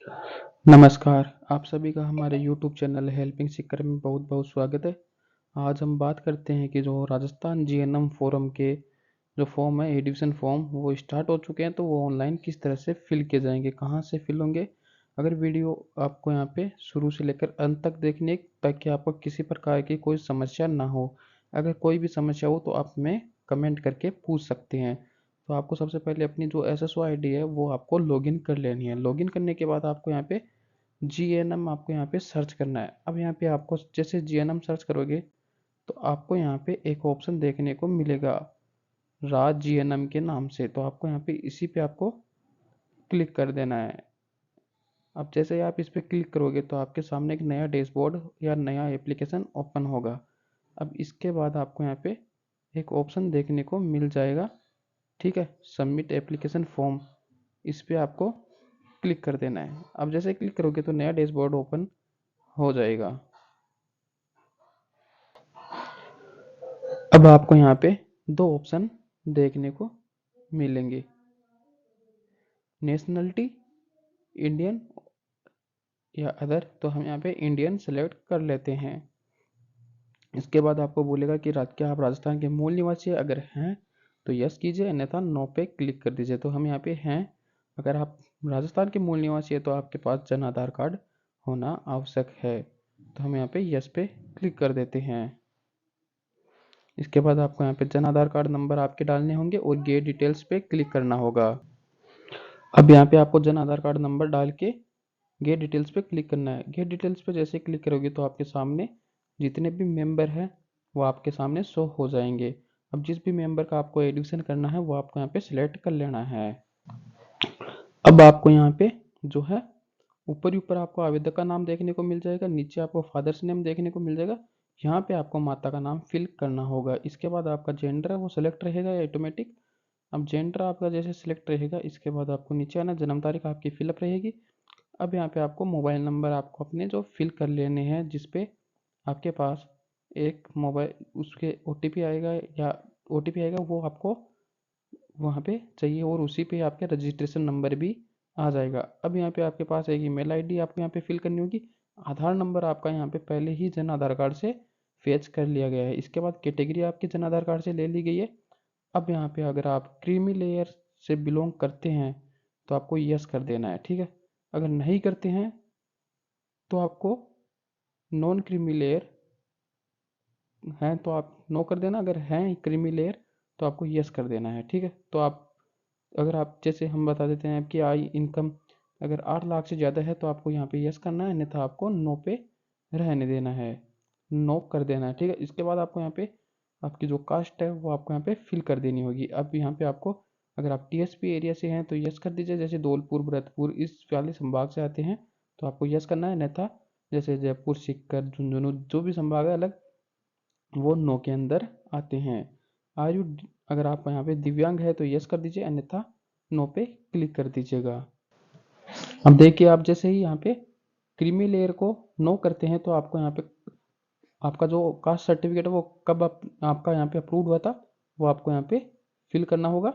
नमस्कार, आप सभी का हमारे यूट्यूब चैनल हेल्पिंग सीकर में बहुत-बहुत स्वागत है। आज हम बात करते हैं कि जो राजस्थान जीएनएम फोरम के जो फॉर्म है, एडमिशन फॉर्म वो स्टार्ट हो चुके हैं, तो वो ऑनलाइन किस तरह से फिल किए जाएंगे, कहाँ से फिल होंगे। अगर वीडियो आपको यहाँ पे शुरू से लेकर अंत तक देखनी है ताकि आपको किसी प्रकार की कोई समस्या ना हो। अगर कोई भी समस्या हो तो आप हमें कमेंट करके पूछ सकते हैं। तो आपको सबसे पहले अपनी जो एसएसओ आईडी है वो आपको लॉगिन कर लेनी है। लॉगिन करने के बाद आपको यहाँ पे जीएनएम आपको यहाँ पे सर्च करना है। अब यहाँ पे आपको जैसे जीएनएम सर्च करोगे तो आपको यहाँ पे एक ऑप्शन देखने को मिलेगा राज जीएनएम के नाम से। तो आपको यहाँ पे इसी पे आपको क्लिक कर देना है। अब जैसे ही आप इस पे क्लिक करोगे तो आपके सामने एक नया डैशबोर्ड या नया एप्लीकेशन ओपन होगा। अब इसके बाद आपको यहाँ पे एक ऑप्शन देखने को मिल जाएगा, ठीक है, सबमिट एप्लीकेशन फॉर्म। इस पे आपको क्लिक कर देना है। अब जैसे क्लिक करोगे तो नया डैशबोर्ड ओपन हो जाएगा। अब आपको यहाँ पे दो ऑप्शन देखने को मिलेंगे, नेशनलिटी इंडियन या अदर। तो हम यहाँ पे इंडियन सेलेक्ट कर लेते हैं। इसके बाद आपको बोलेगा कि क्या आप राजस्थान के मूल निवासी अगर हैं तो यस कीजिए, अन्यथा नो पे क्लिक कर दीजिए। तो हम यहाँ पे हैं। अगर आप राजस्थान के मूल निवासी है तो आपके पास जन आधार कार्ड होना आवश्यक है। तो हम यहाँ पे यस पे क्लिक कर देते हैं। इसके बाद आपको यहाँ पे जन आधार कार्ड नंबर आपके डालने होंगे और गेट डिटेल्स पे क्लिक करना होगा। अब यहाँ पे आपको जन आधार कार्ड नंबर डाल के गेट डिटेल्स पे क्लिक करना है। गेट डिटेल्स पे जैसे क्लिक करोगे तो आपके सामने जितने भी मेंबर हैं वो आपके सामने शो हो जाएंगे। अब जिस भी मेंबर का आपको एडिशन करना है वो आपको यहाँ पे सिलेक्ट कर लेना है। अब आपको यहाँ पे जो है ऊपर ही ऊपर आपको आवेदक का नाम देखने को मिल जाएगा, नीचे आपको फादर्स नेम देखने को मिल जाएगा। यहाँ पे आपको माता का नाम फिल करना होगा। इसके बाद आपका जेंडर है वो सिलेक्ट रहेगा ऑटोमेटिक। अब जेंडर आपका जैसे सिलेक्ट रहेगा इसके बाद आपको नीचे आना, जन्म तारीख आपकी फिलअप रहेगी। अब यहाँ पे आपको मोबाइल नंबर आपको अपने जो फिल कर लेने हैं जिसपे आपके पास एक मोबाइल उसके ओटीपी आएगा या ओटीपी आएगा वो आपको वहाँ पे चाहिए और उसी पे आपके रजिस्ट्रेशन नंबर भी आ जाएगा। अब यहाँ पे आपके पास एक ईमेल आईडी आपको यहाँ पे फिल करनी होगी। आधार नंबर आपका यहाँ पे पहले ही जन आधार कार्ड से फेच कर लिया गया है। इसके बाद कैटेगरी आपकी जन आधार कार्ड से ले ली गई है। अब यहाँ पे अगर आप क्रीमी लेयर से बिलोंग करते हैं तो आपको यस कर देना है, ठीक है। अगर नहीं करते हैं तो आपको नॉन क्रीमी लेयर हैं तो आप नो कर देना, अगर हैं क्रीमी लेयर तो आपको यस कर देना है, ठीक है। तो आप अगर आप जैसे हम बता देते हैं आपकी आई इनकम अगर 8 लाख से ज़्यादा है तो आपको यहाँ पे यस करना है, अन्यथा आपको नो पे रहने देना है, नो कर देना है, ठीक है। इसके बाद आपको यहाँ पे आपकी जो कास्ट है वो आपको यहाँ पे फिल कर देनी होगी। अब यहाँ पे आपको अगर आप टीएसपी एरिया से हैं तो यस कर दीजिए, जैसे धौलपुर भरतपुर इस वाले संभाग से आते हैं तो आपको यस करना है, अन्यथा जैसे जयपुर सीकर झुंझुनू जो भी संभाग है अलग वो नो के अंदर आते हैं। आयु अगर आप यहाँ पे दिव्यांग है तो यस कर दीजिए, अन्यथा नो पे क्लिक कर दीजिएगा। अब देखिए आप जैसे ही यहाँ पे क्रीमी लेयर को नो करते हैं तो आपको यहाँ पे आपका जो कास्ट सर्टिफिकेट है वो कब आपका यहाँ पे अप्रूव हुआ था वो आपको यहाँ पे फिल करना होगा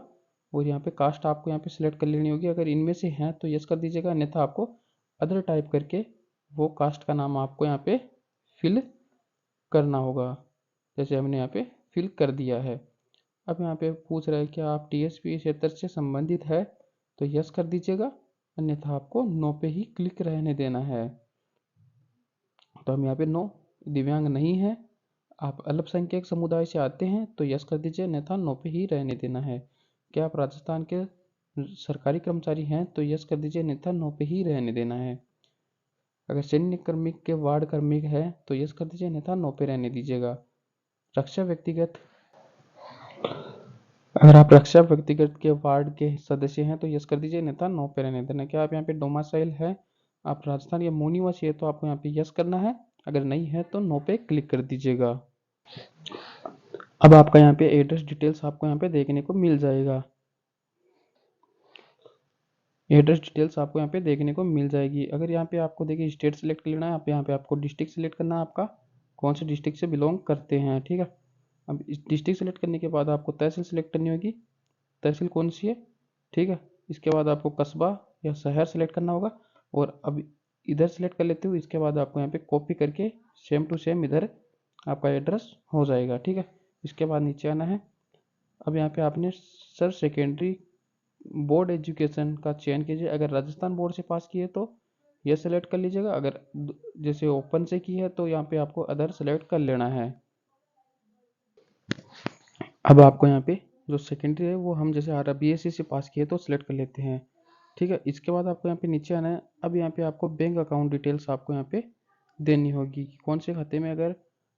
और यहाँ पे कास्ट आपको यहाँ पे सिलेक्ट कर लेनी होगी। अगर इनमें से हैं तो यस कर दीजिएगा, अन्यथा आपको अदर टाइप करके वो कास्ट का नाम आपको यहाँ पे फिल करना होगा, जैसे हमने यहाँ पे फिल कर दिया है। अब यहाँ पे पूछ रहा है कि आप टीएसपी क्षेत्र से संबंधित है तो यस कर दीजिएगा, अन्यथा आपको नो पे ही क्लिक रहने देना है। तो हम यहाँ पे नो, दिव्यांग नहीं है, आप अल्पसंख्यक समुदाय से आते हैं तो यस कर दीजिए, अन्यथा नो पे ही रहने देना है। क्या आप राजस्थान के सरकारी कर्मचारी हैं तो यस कर दीजिए, अन्यथा नो पे ही रहने देना है। अगर सैन्य कर्मिक के वार्ड कर्मिक है तो यस कर दीजिए, अन्यथा नो पे रहने दीजिएगा। रक्षा व्यक्तिगत अगर आप रक्षा व्यक्तिगत के वार्ड के सदस्य हैं तो यस कर दीजिए, अन्यथा नो पे रहने देना। क्या आप यहाँ पे डोमासाइल है, आप राजस्थान या मूल निवासी है तो आपको यहाँ पे यस करना है, अगर नहीं है तो नो पे क्लिक कर दीजिएगा। अब आपका यहाँ पे एड्रेस डिटेल्स आपको यहाँ पे देखने को मिल जाएगा। एड्रेस डिटेल्स आपको यहाँ पे देखने को मिल जाएगी। अगर यहाँ पे आपको देखिए स्टेट सेलेक्ट करना है, यहाँ पे आपको डिस्ट्रिक्ट सेलेक्ट करना है, आपका कौन से डिस्ट्रिक्ट से बिलोंग करते हैं, ठीक है। अब इस डिस्ट्रिक्ट सेलेक्ट करने के बाद आपको तहसील सेलेक्ट करनी होगी, तहसील कौन सी है, ठीक है। इसके बाद आपको कस्बा या शहर सेलेक्ट करना होगा। और अब इधर सेलेक्ट कर लेते हो। इसके बाद आपको यहाँ पे कॉपी करके सेम टू सेम इधर आपका एड्रेस हो जाएगा, ठीक है। इसके बाद नीचे आना है। अब यहाँ पे आपने सर सेकेंडरी बोर्ड एजुकेशन का चयन कीजिए। अगर राजस्थान बोर्ड से पास किए तो ये सेलेक्ट कर लीजिएगा, अगर जैसे ओपन से की है तो यहाँ पे आपको अदर सेलेक्ट कर लेना है। अब आपको यहाँ पे जो सेकेंडरी है वो हम जैसे बीएससी से पास किए तो सिलेक्ट कर लेते हैं, ठीक है। इसके बाद आपको यहाँ पे नीचे आना है। अब यहाँ पे आपको बैंक अकाउंट डिटेल्स आपको यहाँ पे देनी होगी कि कौन से खाते में अगर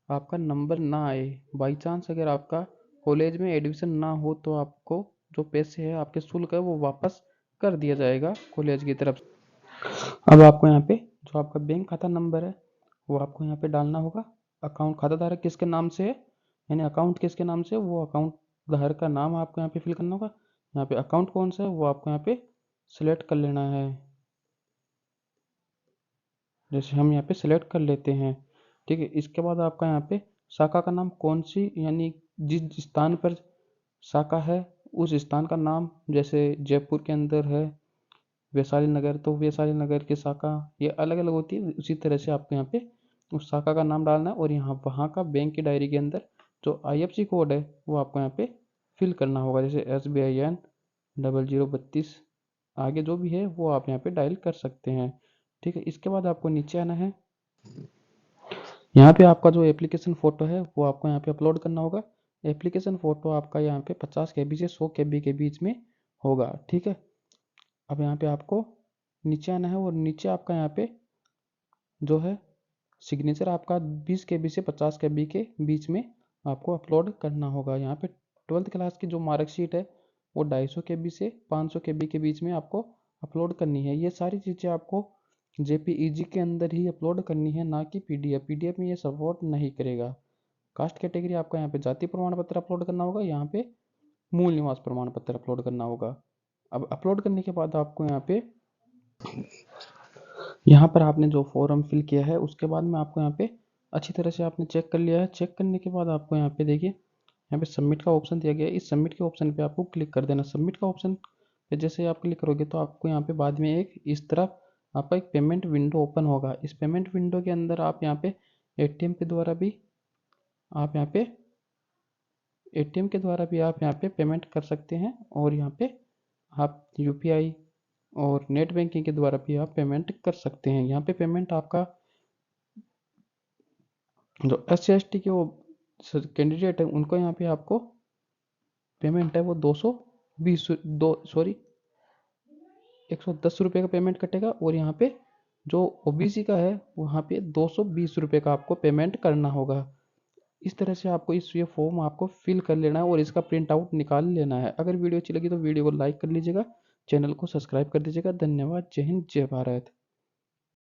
आपका नंबर ना आए, बाई चांस अगर आपका कॉलेज में एडमिशन ना हो तो आपको जो पैसे है आपके शुल्क है वो वापस कर दिया जाएगा कॉलेज की तरफ से। अब आपको यहाँ पे जो आपका बैंक खाता नंबर है वो आपको यहाँ पे डालना होगा। अकाउंट खाता धारक किसके नाम से है, यानी अकाउंट किसके नाम से है, वो अकाउंट धारक का नाम आपको यहाँ पे फिल करना होगा। यहाँ पे अकाउंट कौन सा है वो आपको यहाँ पे सिलेक्ट कर लेना है। जैसे हम यहाँ पे सिलेक्ट कर लेते हैं, ठीक है। इसके बाद आपका यहाँ पे शाखा का नाम कौन सी, यानी जिस स्थान पर शाखा है उस स्थान का नाम, जैसे जयपुर के अंदर है वैशाली नगर तो वैशाली नगर की शाखा ये अलग अलग होती है। उसी तरह से आपको यहाँ पे उस शाखा का नाम डालना है और यहाँ वहाँ का बैंक की डायरी के अंदर जो IFSC कोड है वो आपको यहाँ पे फिल करना होगा। जैसे SBIN 0032 आगे जो भी है वो आप यहाँ पे डायल कर सकते हैं, ठीक है। इसके बाद आपको नीचे आना है। यहाँ पे आपका जो एप्लीकेशन फ़ोटो है वो आपको यहाँ पे अपलोड करना होगा। एप्लीकेशन फ़ोटो आपका यहाँ पे 50 KB से 100 KB के बीच में होगा, ठीक है। अब यहाँ पे आपको नीचे आना है और नीचे आपका यहाँ पे जो है सिग्नेचर आपका 20 KB से 50 KB के बीच में आपको अपलोड करना होगा। यहाँ पे 12th क्लास की जो मार्कशीट है वो 250 KB से 500 KB के बीच में आपको अपलोड करनी है। ये सारी चीज़ें आपको JPEG के अंदर ही अपलोड करनी है, ना कि PDF में ये सपोर्ट नहीं करेगा। कास्ट कैटेगरी आपका यहाँ पे जाति प्रमाण पत्र अपलोड करना होगा, यहाँ पे मूल निवास प्रमाण पत्र अपलोड करना होगा। अब अपलोड करने के बाद आपको यहाँ पर आपने जो फॉर्म फिल किया है उसके बाद में आपको यहाँ पे अच्छी तरह से आपने चेक कर लिया है। चेक करने के बाद आपको यहाँ पे देखिए यहाँ पे सबमिट का ऑप्शन दिया गया है। इस सबमिट के ऑप्शन पे आपको क्लिक कर देना। सबमिट का ऑप्शन पे जैसे आप क्लिक करोगे तो आपको यहाँ पे बाद में एक इस तरफ आपका एक पेमेंट विंडो ओपन होगा। इस पेमेंट विंडो के अंदर आप यहाँ पे ATM के द्वारा भी आप यहाँ पे ATM के द्वारा भी आप यहाँ पे पेमेंट कर सकते हैं और यहाँ पे आप UPI और नेट बैंकिंग के द्वारा भी आप पेमेंट कर सकते हैं। यहाँ पे पेमेंट आपका जो SC ST के वो कैंडिडेट है उनको यहाँ पे आपको पेमेंट है वो 220 दो सॉरी 110 रुपये का पेमेंट कटेगा और यहाँ पे जो OBC का है वहाँ पे 220 रुपये का आपको पेमेंट करना होगा। इस तरह से आपको ये फॉर्म आपको फिल कर लेना है और इसका प्रिंट आउट निकाल लेना है। अगर वीडियो अच्छी लगी तो वीडियो को लाइक कर लीजिएगा, चैनल को सब्सक्राइब कर दीजिएगा। धन्यवाद। जय हिंद, जय भारत।